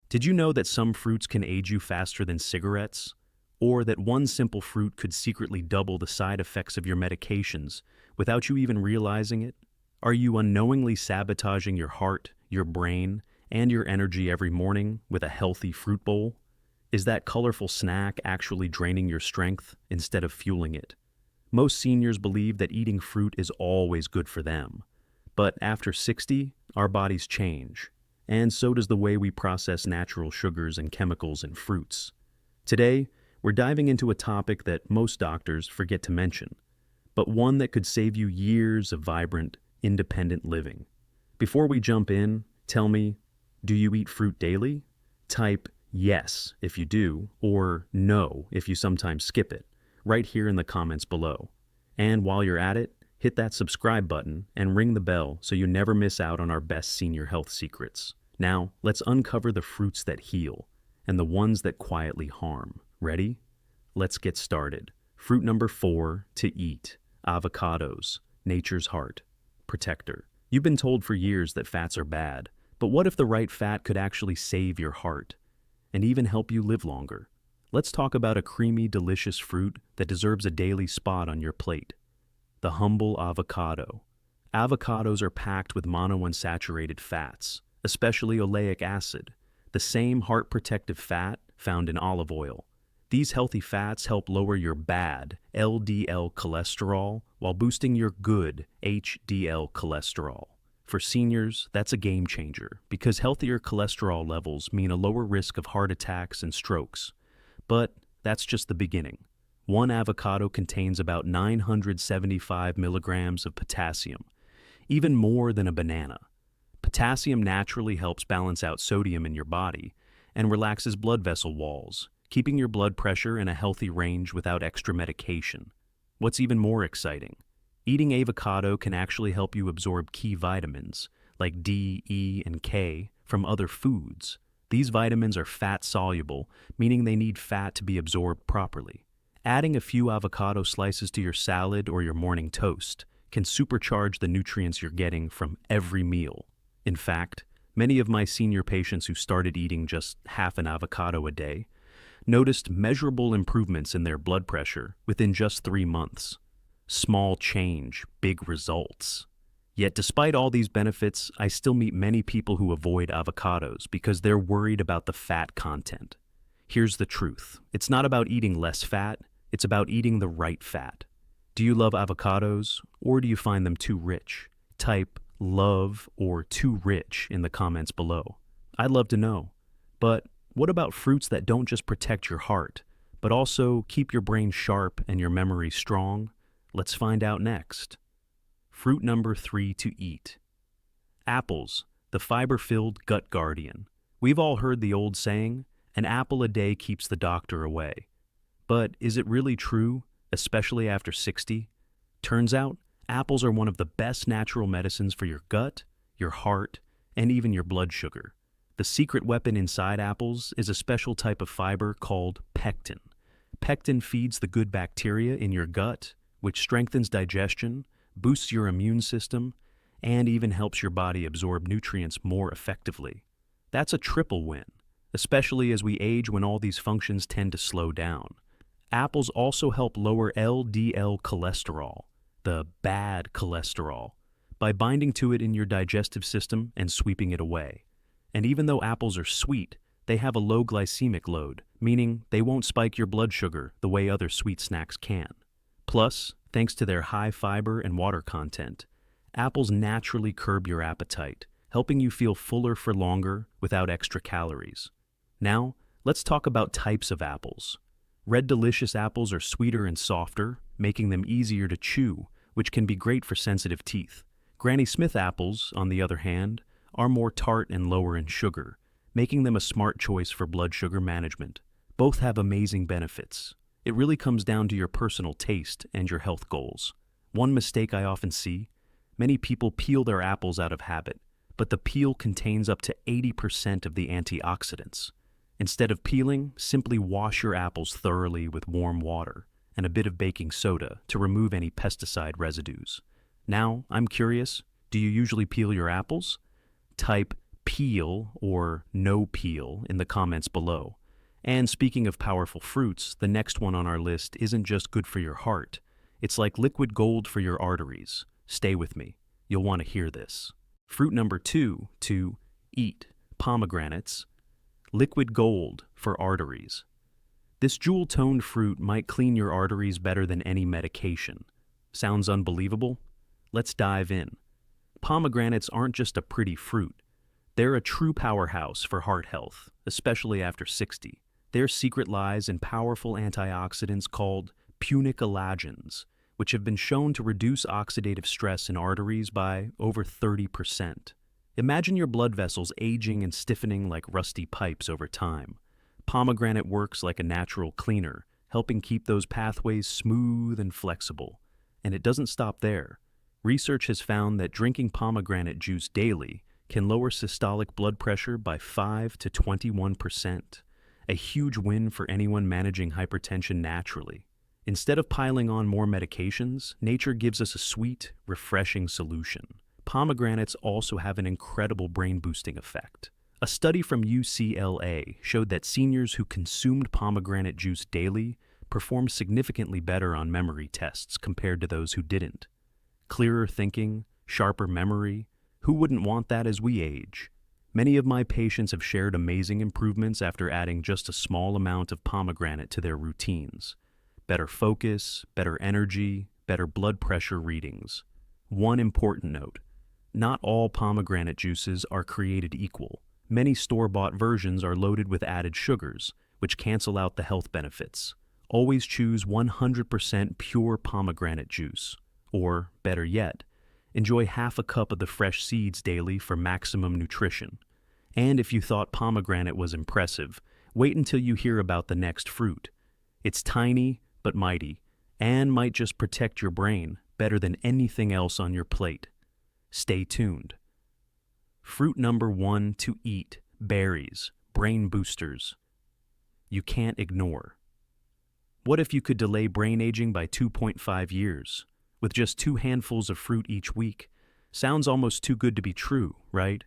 Did you know that some fruits can age you faster than cigarettes? Or that one simple fruit could secretly double the side effects of your medications without you even realizing it? Are you unknowingly sabotaging your heart, your brain, and your energy every morning with a healthy fruit bowl? Is that colorful snack actually draining your strength instead of fueling it? Most seniors believe that eating fruit is always good for them. But after 60, our bodies change, and so does the way we process natural sugars and chemicals in fruits. Today, we're diving into a topic that most doctors forget to mention, but one that could save you years of vibrant, independent living. Before we jump in, tell me, do you eat fruit daily? Type yes if you do, or no if you sometimes skip it, right here in the comments below. And while you're at it, hit that subscribe button and ring the bell so you never miss out on our best senior health secrets. Now, let's uncover the fruits that heal and the ones that quietly harm. Ready? Let's get started. Fruit number 4 to eat. Avocados, nature's heart, protector. You've been told for years that fats are bad, but what if the right fat could actually save your heart and even help you live longer? Let's talk about a creamy, delicious fruit that deserves a daily spot on your plate. The humble avocado. Avocados are packed with monounsaturated fats, especially oleic acid, the same heart-protective fat found in olive oil. These healthy fats help lower your bad LDL cholesterol while boosting your good HDL cholesterol. For seniors, that's a game changer because healthier cholesterol levels mean a lower risk of heart attacks and strokes. But that's just the beginning. One avocado contains about 975 milligrams of potassium, even more than a banana. Potassium naturally helps balance out sodium in your body and relaxes blood vessel walls, keeping your blood pressure in a healthy range without extra medication. What's even more exciting, eating avocado can actually help you absorb key vitamins like D, E, and K from other foods. These vitamins are fat-soluble, meaning they need fat to be absorbed properly. Adding a few avocado slices to your salad or your morning toast can supercharge the nutrients you're getting from every meal. In fact, many of my senior patients who started eating just half an avocado a day noticed measurable improvements in their blood pressure within just 3 months. Small change, big results. Yet despite all these benefits, I still meet many people who avoid avocados because they're worried about the fat content. Here's the truth. It's not about eating less fat, it's about eating the right fat. Do you love avocados, or do you find them too rich? Type love or too rich in the comments below. I'd love to know. But what about fruits that don't just protect your heart, but also keep your brain sharp and your memory strong? Let's find out next. Fruit number 3 to eat. Apples, the fiber-filled gut guardian. We've all heard the old saying, an apple a day keeps the doctor away. But is it really true, especially after 60? Turns out, apples are one of the best natural medicines for your gut, your heart, and even your blood sugar. The secret weapon inside apples is a special type of fiber called pectin. Pectin feeds the good bacteria in your gut, which strengthens digestion, boosts your immune system, and even helps your body absorb nutrients more effectively. That's a triple win, especially as we age when all these functions tend to slow down. Apples also help lower LDL cholesterol, the bad cholesterol, by binding to it in your digestive system and sweeping it away. And even though apples are sweet, they have a low glycemic load, meaning they won't spike your blood sugar the way other sweet snacks can. Plus, thanks to their high fiber and water content, apples naturally curb your appetite, helping you feel fuller for longer without extra calories. Now, let's talk about types of apples. Red delicious apples are sweeter and softer, making them easier to chew, which can be great for sensitive teeth. Granny Smith apples, on the other hand, are more tart and lower in sugar, making them a smart choice for blood sugar management. Both have amazing benefits. It really comes down to your personal taste and your health goals. One mistake I often see, many people peel their apples out of habit, but the peel contains up to 80% of the antioxidants. Instead of peeling, simply wash your apples thoroughly with warm water and a bit of baking soda to remove any pesticide residues. Now, I'm curious, do you usually peel your apples? Type peel or no peel in the comments below. And speaking of powerful fruits, the next one on our list isn't just good for your heart. It's like liquid gold for your arteries. Stay with me. You'll want to hear this. Fruit number 2 to eat, pomegranates. Liquid gold for arteries. This jewel-toned fruit might clean your arteries better than any medication. Sounds unbelievable? Let's dive in. Pomegranates aren't just a pretty fruit. They're a true powerhouse for heart health, especially after 60. Their secret lies in powerful antioxidants called punicalagins, which have been shown to reduce oxidative stress in arteries by over 30%. Imagine your blood vessels aging and stiffening like rusty pipes over time. Pomegranate works like a natural cleaner, helping keep those pathways smooth and flexible. And it doesn't stop there. Research has found that drinking pomegranate juice daily can lower systolic blood pressure by 5 to 21%, a huge win for anyone managing hypertension naturally. Instead of piling on more medications, nature gives us a sweet, refreshing solution. Pomegranates also have an incredible brain-boosting effect. A study from UCLA showed that seniors who consumed pomegranate juice daily performed significantly better on memory tests compared to those who didn't. Clearer thinking, sharper memory, who wouldn't want that as we age? Many of my patients have shared amazing improvements after adding just a small amount of pomegranate to their routines. Better focus, better energy, better blood pressure readings. One important note: not all pomegranate juices are created equal. Many store-bought versions are loaded with added sugars, which cancel out the health benefits. Always choose 100% pure pomegranate juice. Or, better yet, enjoy half a cup of the fresh seeds daily for maximum nutrition. And if you thought pomegranate was impressive, wait until you hear about the next fruit. It's tiny but mighty, and might just protect your brain better than anything else on your plate. Stay tuned. Fruit number 1 to eat, berries, brain boosters. You can't ignore. What if you could delay brain aging by 2.5 years? With just 2 handfuls of fruit each week? Sounds almost too good to be true, right?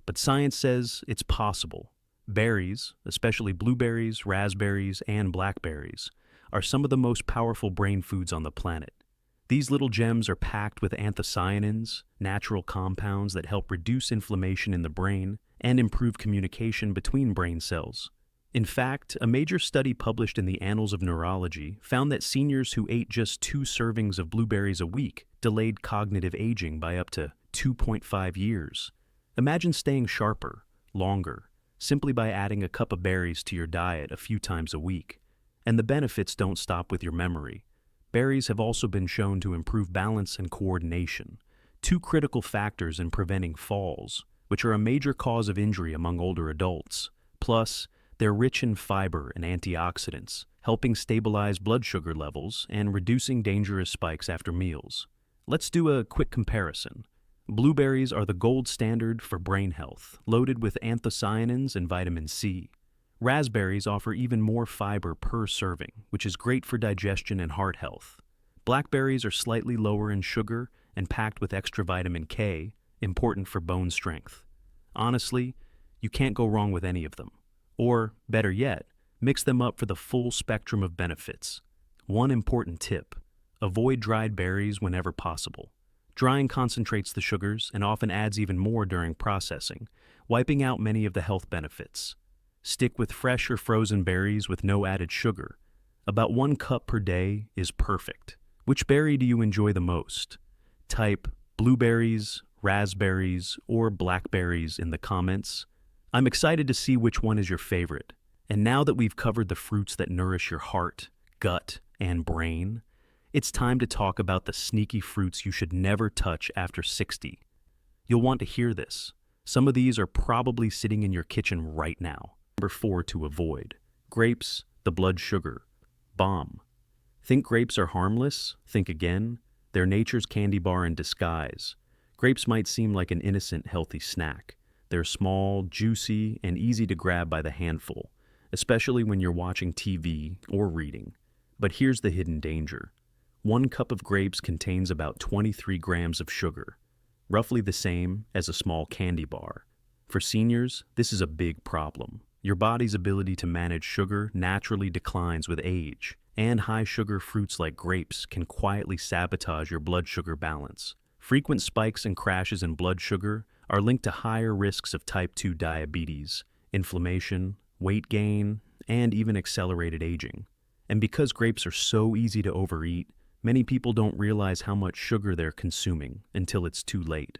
But science says it's possible. Berries, especially blueberries, raspberries, and blackberries, are some of the most powerful brain foods on the planet. These little gems are packed with anthocyanins, natural compounds that help reduce inflammation in the brain and improve communication between brain cells. In fact, a major study published in the Annals of Neurology found that seniors who ate just 2 servings of blueberries a week delayed cognitive aging by up to 2.5 years. Imagine staying sharper, longer, simply by adding a cup of berries to your diet a few times a week. And the benefits don't stop with your memory. Berries have also been shown to improve balance and coordination, 2 critical factors in preventing falls, which are a major cause of injury among older adults. Plus, they're rich in fiber and antioxidants, helping stabilize blood sugar levels and reducing dangerous spikes after meals. Let's do a quick comparison. Blueberries are the gold standard for brain health, loaded with anthocyanins and vitamin C. Raspberries offer even more fiber per serving, which is great for digestion and heart health. Blackberries are slightly lower in sugar and packed with extra vitamin K, important for bone strength. Honestly, you can't go wrong with any of them. Or, better yet, mix them up for the full spectrum of benefits. One important tip: avoid dried berries whenever possible. Drying concentrates the sugars and often adds even more during processing, wiping out many of the health benefits. Stick with fresh or frozen berries with no added sugar. About 1 cup per day is perfect. Which berry do you enjoy the most? Type blueberries, raspberries, or blackberries in the comments. I'm excited to see which one is your favorite. And now that we've covered the fruits that nourish your heart, gut, and brain, it's time to talk about the sneaky fruits you should never touch after 60. You'll want to hear this. Some of these are probably sitting in your kitchen right now. Number 4 to avoid. Grapes, the blood sugar. Bomb. Think grapes are harmless? Think again. They're nature's candy bar in disguise. Grapes might seem like an innocent, healthy snack. They're small, juicy, and easy to grab by the handful, especially when you're watching TV or reading. But here's the hidden danger. 1 cup of grapes contains about 23 grams of sugar, roughly the same as a small candy bar. For seniors, this is a big problem. Your body's ability to manage sugar naturally declines with age, and high-sugar fruits like grapes can quietly sabotage your blood sugar balance. Frequent spikes and crashes in blood sugar are linked to higher risks of type 2 diabetes, inflammation, weight gain, and even accelerated aging. And because grapes are so easy to overeat, many people don't realize how much sugar they're consuming until it's too late.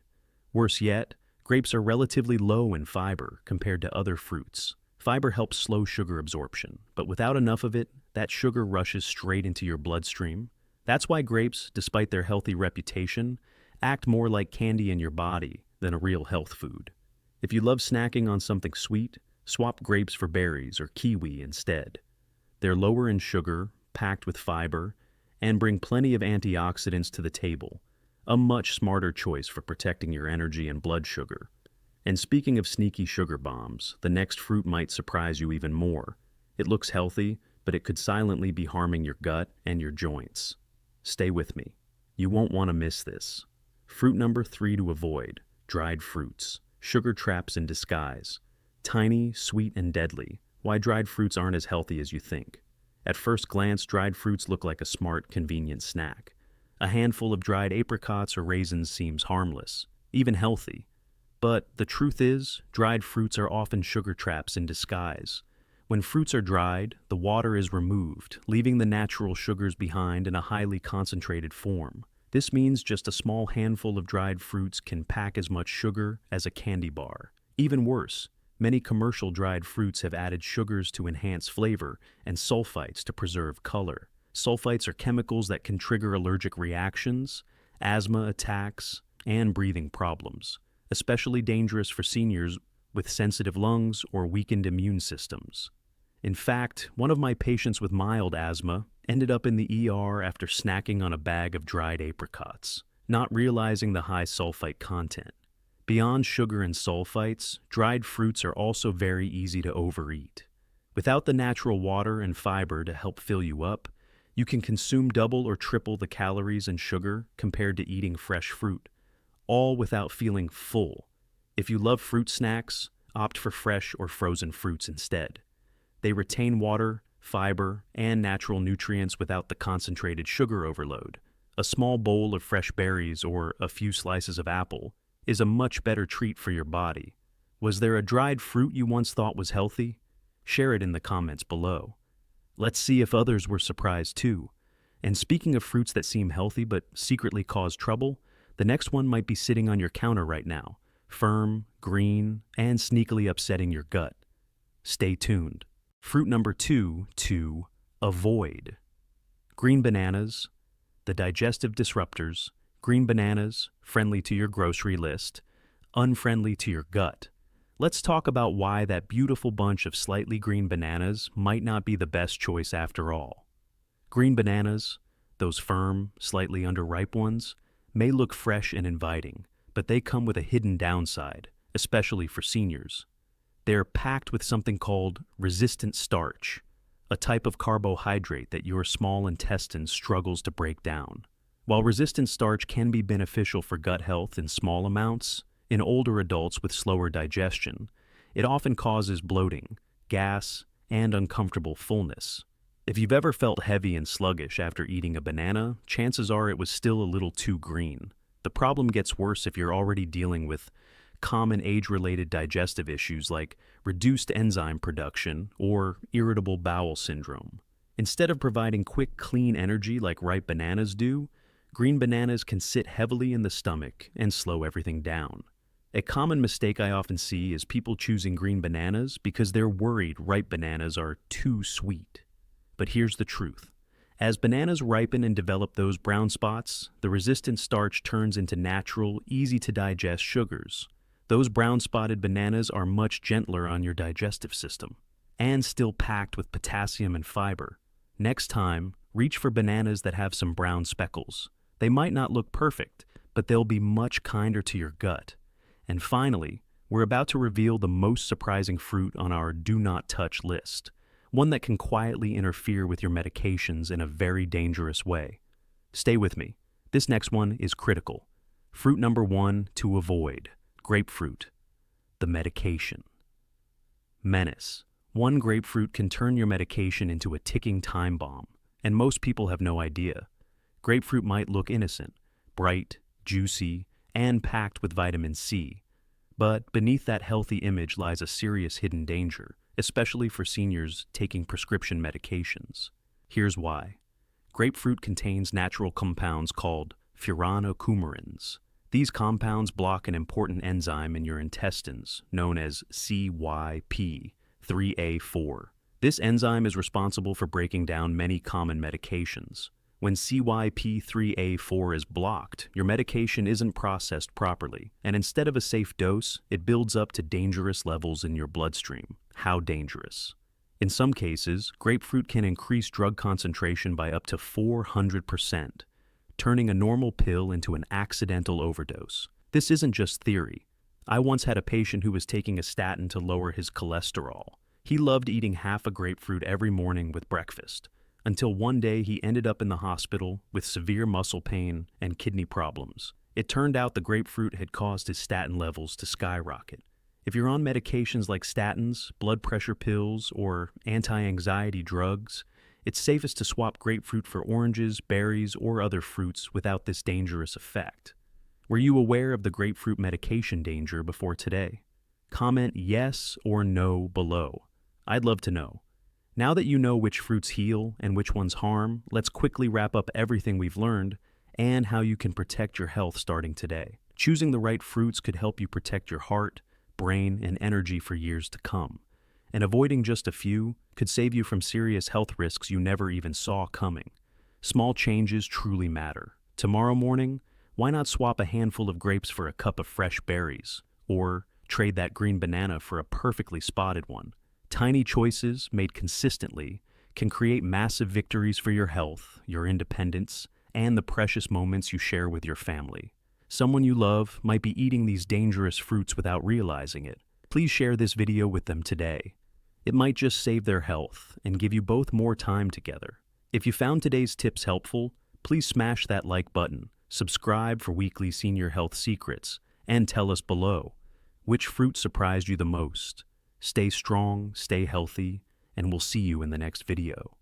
Worse yet, grapes are relatively low in fiber compared to other fruits. Fiber helps slow sugar absorption, but without enough of it, that sugar rushes straight into your bloodstream. That's why grapes, despite their healthy reputation, act more like candy in your body than a real health food. If you love snacking on something sweet, swap grapes for berries or kiwi instead. They're lower in sugar, packed with fiber, and bring plenty of antioxidants to the table. A much smarter choice for protecting your energy and blood sugar. And speaking of sneaky sugar bombs, the next fruit might surprise you even more. It looks healthy, but it could silently be harming your gut and your joints. Stay with me. You won't want to miss this. Fruit number 3 to avoid: dried fruits. Sugar traps in disguise. Tiny, sweet, and deadly. Why dried fruits aren't as healthy as you think. At first glance, dried fruits look like a smart, convenient snack. A handful of dried apricots or raisins seems harmless, even healthy. But the truth is, dried fruits are often sugar traps in disguise. When fruits are dried, the water is removed, leaving the natural sugars behind in a highly concentrated form. This means just a small handful of dried fruits can pack as much sugar as a candy bar. Even worse, many commercial dried fruits have added sugars to enhance flavor and sulfites to preserve color. Sulfites are chemicals that can trigger allergic reactions, asthma attacks, and breathing problems, especially dangerous for seniors with sensitive lungs or weakened immune systems. In fact, one of my patients with mild asthma ended up in the ER after snacking on a bag of dried apricots, not realizing the high sulfite content. Beyond sugar and sulfites, dried fruits are also very easy to overeat. Without the natural water and fiber to help fill you up, you can consume double or triple the calories and sugar compared to eating fresh fruit, all without feeling full. If you love fruit snacks, opt for fresh or frozen fruits instead. They retain water, fiber, and natural nutrients without the concentrated sugar overload. A small bowl of fresh berries or a few slices of apple is a much better treat for your body. Was there a dried fruit you once thought was healthy? Share it in the comments below. Let's see if others were surprised too. And speaking of fruits that seem healthy but secretly cause trouble, the next one might be sitting on your counter right now, firm, green, and sneakily upsetting your gut. Stay tuned. Fruit number 2 to avoid: green bananas. The digestive disruptors: green bananas, friendly to your grocery list, unfriendly to your gut. Let's talk about why that beautiful bunch of slightly green bananas might not be the best choice after all. Green bananas, those firm, slightly underripe ones, may look fresh and inviting, but they come with a hidden downside, especially for seniors. They're packed with something called resistant starch, a type of carbohydrate that your small intestine struggles to break down. While resistant starch can be beneficial for gut health in small amounts, in older adults with slower digestion, it often causes bloating, gas, and uncomfortable fullness. If you've ever felt heavy and sluggish after eating a banana, chances are it was still a little too green. The problem gets worse if you're already dealing with common age-related digestive issues like reduced enzyme production or irritable bowel syndrome. Instead of providing quick, clean energy like ripe bananas do, green bananas can sit heavily in the stomach and slow everything down. A common mistake I often see is people choosing green bananas because they're worried ripe bananas are too sweet. But here's the truth. As bananas ripen and develop those brown spots, the resistant starch turns into natural, easy-to-digest sugars. Those brown-spotted bananas are much gentler on your digestive system, and still packed with potassium and fiber. Next time, reach for bananas that have some brown speckles. They might not look perfect, but they'll be much kinder to your gut. And finally, we're about to reveal the most surprising fruit on our do not touch list, one that can quietly interfere with your medications in a very dangerous way. Stay with me. This next one is critical. Fruit number 1 to avoid: grapefruit. the medication. Menace. One grapefruit can turn your medication into a ticking time bomb, and most people have no idea. Grapefruit might look innocent, bright, juicy, and packed with vitamin C. But beneath that healthy image lies a serious hidden danger, especially for seniors taking prescription medications. Here's why. Grapefruit contains natural compounds called furanocoumarins. These compounds block an important enzyme in your intestines, known as CYP3A4. This enzyme is responsible for breaking down many common medications. When CYP3A4 is blocked, your medication isn't processed properly, and instead of a safe dose, it builds up to dangerous levels in your bloodstream. How dangerous? In some cases, grapefruit can increase drug concentration by up to 400%, turning a normal pill into an accidental overdose. This isn't just theory. I once had a patient who was taking a statin to lower his cholesterol. He loved eating half a grapefruit every morning with breakfast, until one day he ended up in the hospital with severe muscle pain and kidney problems. It turned out the grapefruit had caused his statin levels to skyrocket. If you're on medications like statins, blood pressure pills, or anti-anxiety drugs, it's safest to swap grapefruit for oranges, berries, or other fruits without this dangerous effect. Were you aware of the grapefruit medication danger before today? Comment yes or no below. I'd love to know. Now that you know which fruits heal and which ones harm, let's quickly wrap up everything we've learned and how you can protect your health starting today. Choosing the right fruits could help you protect your heart, brain, and energy for years to come. And avoiding just a few could save you from serious health risks you never even saw coming. Small changes truly matter. Tomorrow morning, why not swap a handful of grapes for a cup of fresh berries? Or trade that green banana for a perfectly spotted one. Tiny choices made consistently can create massive victories for your health, your independence, and the precious moments you share with your family. Someone you love might be eating these dangerous fruits without realizing it. Please share this video with them today. It might just save their health and give you both more time together. If you found today's tips helpful, please smash that like button, subscribe for weekly senior health secrets, and tell us below which fruit surprised you the most. Stay strong, stay healthy, and we'll see you in the next video.